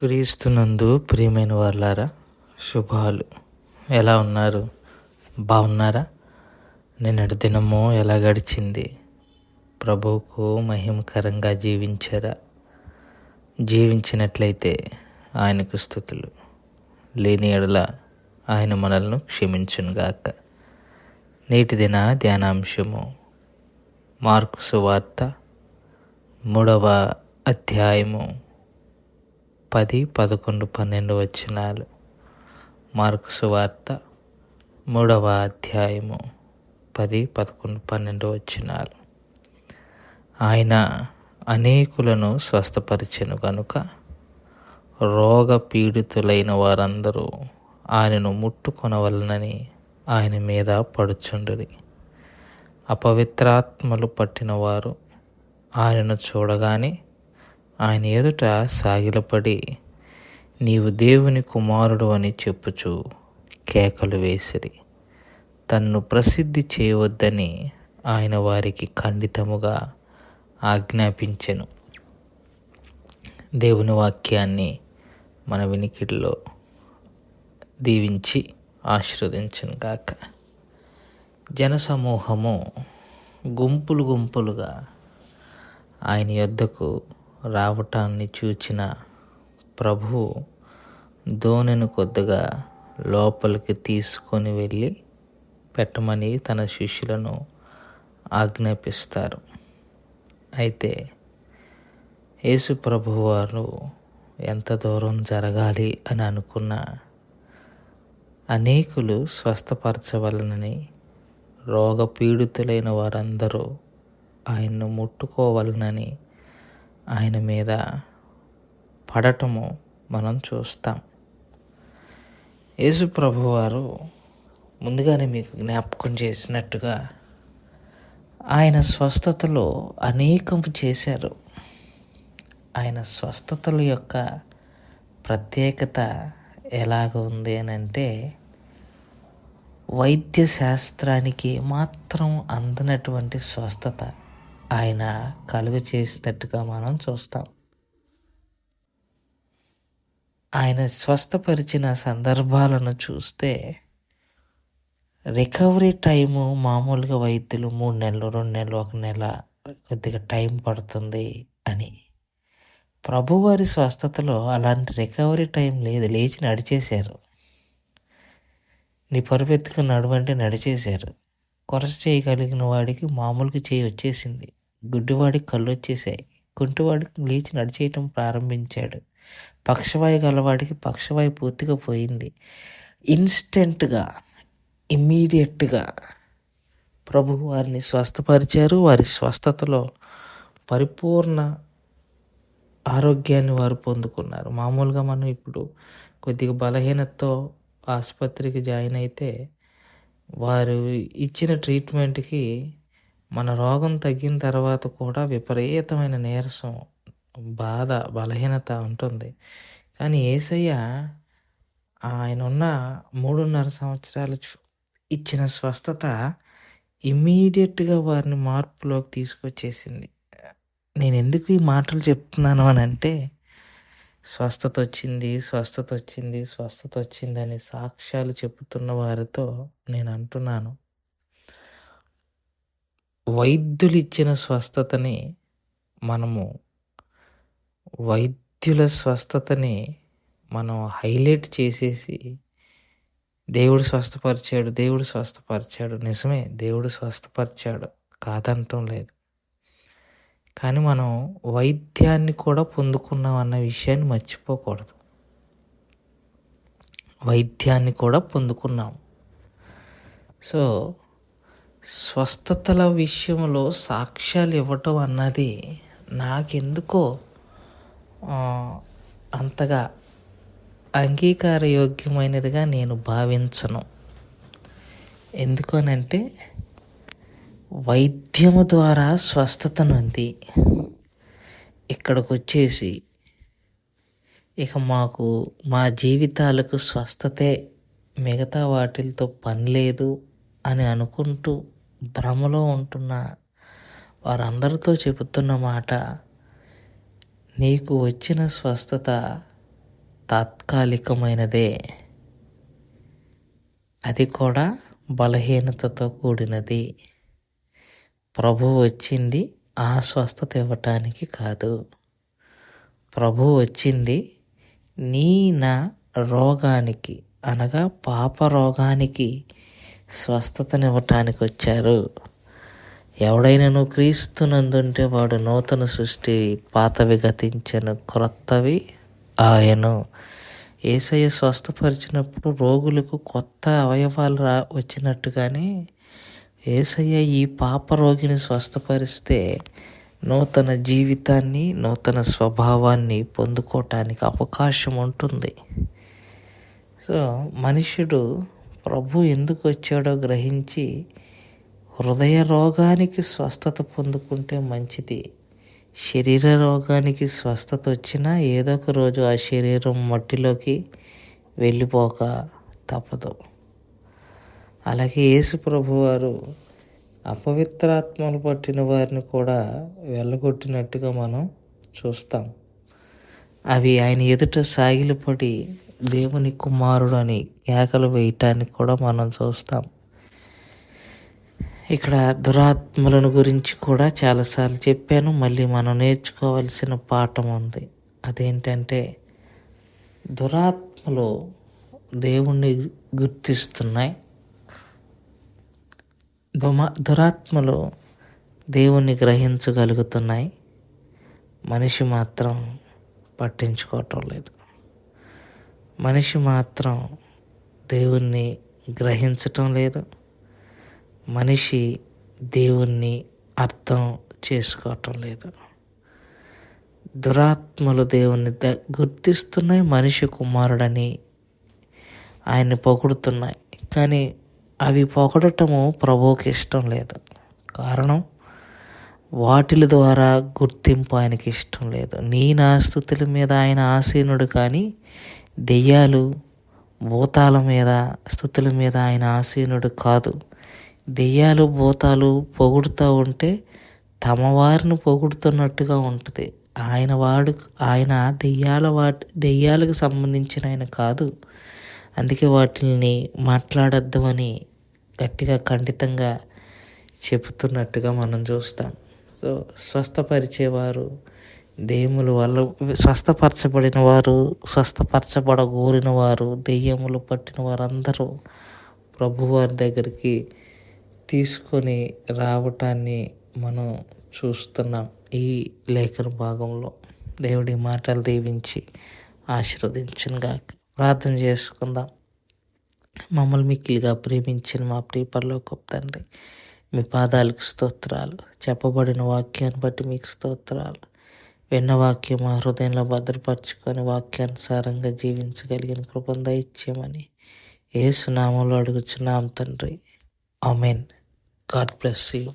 క్రీస్తునందు ప్రియమైన వాళ్ళారా, శుభాలు. ఎలా ఉన్నారు? బాగున్నారా? నిన్నటి దినము ఎలా గడిచింది? ప్రభువుకు మహిమకరంగా జీవించారా? జీవించినట్లయితే ఆయనకు స్తుతులు. లేని ఎడల ఆయన మనల్ని క్షమించునుగాక. నేటి దిన ధ్యానాంశము మార్కు సువార్త 3వ అధ్యాయము 10, 11, 12 వచనాలు. మార్కు సువార్త 3వ అధ్యాయము 10, 11, 12 వచనాలు. ఆయన అనేకులను స్వస్థపరిచెను గనుక రోగ పీడితులైన వారందరూ ఆయనను ముట్టుకొనవలనని ఆయన మీద పడుచుండిరి. అపవిత్రాత్మలు పట్టిన వారు ఆయనను చూడగానే ఆయన ఎదుట సాగిలపడి, నీవు దేవుని కుమారుడు అని చెప్పుచు కేకలు వేసిరి. తన్ను ప్రసిద్ధి చేయవద్దని ఆయన వారికి ఖండితముగా ఆజ్ఞాపించెను. దేవుని వాక్యాన్ని మన వినికిడిలో దీవించి ఆశీర్వదించును గాక. జనసమూహము గుంపులు గుంపులుగా ఆయన యొద్దకు రావటాన్ని చూచిన ప్రభువు దోణిని కొద్దిగా లోపలికి తీసుకొని వెళ్ళి పెట్టమని తన శిష్యులను ఆజ్ఞాపిస్తారు. అయితే యేసు ప్రభువు వారు ఎంత దూరం జరగాలి అని అనుకున్న అనేకులు స్వస్థపరచవలనని, రోగపీడితులైన వారందరూ ఆయన్ను ముట్టుకోవాలనని ఆయన మీద పడటము మనం చూస్తాం. యేసు ప్రభువారు ముందుగానే మీకు జ్ఞాపకం చేసినట్టుగా ఆయన స్వస్థతలో అనేకం చేశారు. ఆయన స్వస్థతల యొక్క ప్రత్యేకత ఎలాగ ఉంది అని అంటే, వైద్య శాస్త్రానికి మాత్రం అందనటువంటి స్వస్థత ఆయన కలుగ చేసినట్టుగా మనం చూస్తాం. ఆయన స్వస్థపరిచిన సందర్భాలను చూస్తే రికవరీ టైము మామూలుగా వైద్యులు 3 నెలలు, 2 నెలలు, 1 నెల కొద్దిగా టైం పడుతుంది అని. ప్రభువారి స్వస్థతలో అలాంటి రికవరీ టైం లేదు. లేచి నడిచేశారు. నీ పరుపెత్తుకుని నడువంటే నడిచేశారు. కొరస చేయగలిగిన వాడికి మామూలుగా చేయి వచ్చేసింది. గుడ్డివాడికి కళ్ళు వచ్చేసాయి. కుంటివాడికి లేచి నడిచేయటం ప్రారంభించాడు. పక్షవాయు గలవాడికి పక్షవాయు పూర్తిగా పోయింది. ఇన్స్టెంట్గా, ఇమ్మీడియట్గా ప్రభు వారిని స్వస్థపరిచారు. వారి స్వస్థతలో పరిపూర్ణ ఆరోగ్యాన్ని వారు పొందుకున్నారు. మామూలుగా మనం ఇప్పుడు కొద్దిగా బలహీనతతో ఆసుపత్రికి జాయిన్ అయితే వారు ఇచ్చిన ట్రీట్మెంట్కి మన రోగం తగ్గిన తర్వాత కూడా విపరీతమైన నీరసం, బాధ, బలహీనత ఉంటుంది. కానీ యేసయ్య ఆయన ఉన్న 3.5 సంవత్సరాలు ఇచ్చిన స్వస్థత ఇమ్మీడియట్గా వారిని మార్పులోకి తీసుకొచ్చేసింది. నేను ఎందుకు ఈ మాటలు చెప్తున్నాను అని అంటే, స్వస్థత వచ్చింది, స్వస్థత వచ్చింది, స్వస్థత వచ్చింది అని సాక్ష్యాలు చెబుతున్న వారితో నేను అంటున్నాను, వైద్యులు ఇచ్చిన స్వస్థతని వైద్యుల స్వస్థతని మనం హైలైట్ చేసేసి దేవుడు స్వస్థపరిచాడు, దేవుడు స్వస్థపరిచాడు. నిజమే, దేవుడు స్వస్థపరిచాడు, కాదంటం లేదు. కానీ మనం వైద్యాన్ని కూడా పొందుకున్నాం అన్న విషయాన్ని మర్చిపోకూడదు. వైద్యాన్ని కూడా పొందుకున్నాం. సో స్వస్థతల విషయంలో సాక్ష్యాలు ఇవ్వటం అన్నది నాకెందుకో అంతగా అంగీకారయోగ్యమైనదిగా నేను భావించను. ఎందుకనంటే, వైద్యము ద్వారా స్వస్థత నొంది ఇక్కడికి వచ్చేసి ఇక మా జీవితాలకు స్వస్థతే, మిగతా వాటితో పని లేదు అని అనుకుంటూ భ్రమలో ఉంటున్న వారందరితో చెబుతున్న మాట, నీకు వచ్చిన స్వస్థత తాత్కాలికమైనదే, అది కూడా బలహీనతతో కూడినది. ప్రభువు వచ్చింది ఆ స్వస్థత ఇవ్వటానికి కాదు. ప్రభువు వచ్చింది నీ నా రోగానికి, అనగా పాప రోగానికి స్వస్థతనివ్వటానికి వచ్చారు. ఎవడైనను క్రీస్తునందుంటే వాడు నూతన సృష్టి, పాతవి గతించెను, క్రొత్తవి ఆయను. యేసయ్య స్వస్థపరిచినప్పుడు రోగులకు కొత్త అవయవాలు వచ్చినట్టుగానే యేసయ్య ఈ పాప రోగిని స్వస్థపరిస్తే నూతన జీవితాన్ని, నూతన స్వభావాన్ని పొందుకోవటానికి అవకాశం ఉంటుంది. సో మనుష్యుడు ప్రభు ఎందుకు వచ్చాడో గ్రహించి హృదయ రోగానికి స్వస్థత పొందుకుంటే మంచిది. శరీర రోగానికి స్వస్థత వచ్చినా ఏదో ఒక రోజు ఆ శరీరం మట్టిలోకి వెళ్ళిపోక తప్పదు. అలాగే యేసు ప్రభువారు అపవిత్రాత్మలు పట్టిన వారిని కూడా వెళ్ళగొట్టినట్టుగా మనం చూస్తాం. అవి ఆయన ఎదుట సాగిలపడి దేవుని కుమారుడు అని కేకలు వేయటానికి కూడా మనం చూస్తాం. ఇక్కడ దురాత్మలను గురించి కూడా చాలాసార్లు చెప్పాను. మళ్ళీ మనం నేర్చుకోవాల్సిన పాఠం ఉంది. అదేంటంటే దురాత్మలు దేవుణ్ణి గుర్తిస్తున్నాయి. దురాత్మలు దేవుణ్ణి గ్రహించగలుగుతున్నాయి. మనిషి మాత్రం పట్టించుకోవటం లేదు. మనిషి మాత్రం దేవుణ్ణి గ్రహించటం లేదు. మనిషి దేవుణ్ణి అర్థం చేసుకోవటం లేదు. దురాత్మలు దేవుణ్ణి గుర్తిస్తున్నాయి, మనిషి కుమారుడని ఆయన్ని పొగుడుతున్నాయి. కానీ అవి పొగడటము ప్రభువుకి ఇష్టం లేదు. కారణం వాటిల ద్వారా గుర్తింపు ఆయనకి ఇష్టం లేదు. నీ నా స్తుతుల మీద ఆయన ఆసీనుడు, కానీ దెయ్యాలు భూతాల మీద స్తుతుల మీద ఆయన ఆసీనుడు కాదు. దెయ్యాలు భూతాలు పొగుడుతూ ఉంటే తమ వారిని పొగుడుతున్నట్టుగా ఉంటుంది. ఆయన దెయ్యాలకు సంబంధించిన ఆయన కాదు. అందుకే వాటిని మాట్లాడొద్దామని గట్టిగా ఖండితంగా చెబుతున్నట్టుగా మనం చూస్తాం. సో స్వస్థపరిచేవారు, దెయ్యముల వల్ల స్వస్థపరచబడిన వారు, స్వస్థపరచబడగోరిన వారు, దెయ్యములు పట్టిన వారందరూ ప్రభువారి దగ్గరికి తీసుకొని రావటాన్ని మనం చూస్తున్నాం ఈ లేఖన భాగంలో. దేవుడి మాటలు దీవించి ఆశీర్వదించునుగాక. ప్రార్థన చేసుకుందాం. మమ్మల్ని మిక్కిలిగా ప్రేమించిన మా ప్రియ పరలోకపు తండ్రి, మీ పాదాలకు స్తోత్రాలు. చెప్పబడిన వాక్యాన్ని బట్టి మీకు స్తోత్రాలు. విన్న వాక్యం మా హృదయంలో భద్రపరచుకొని వాక్యానుసారంగా జీవించగలిగిన కృపను దయచేయమని యేసు నామములో అడుగుచున్నాం తండ్రి. ఆమెన్. God bless you.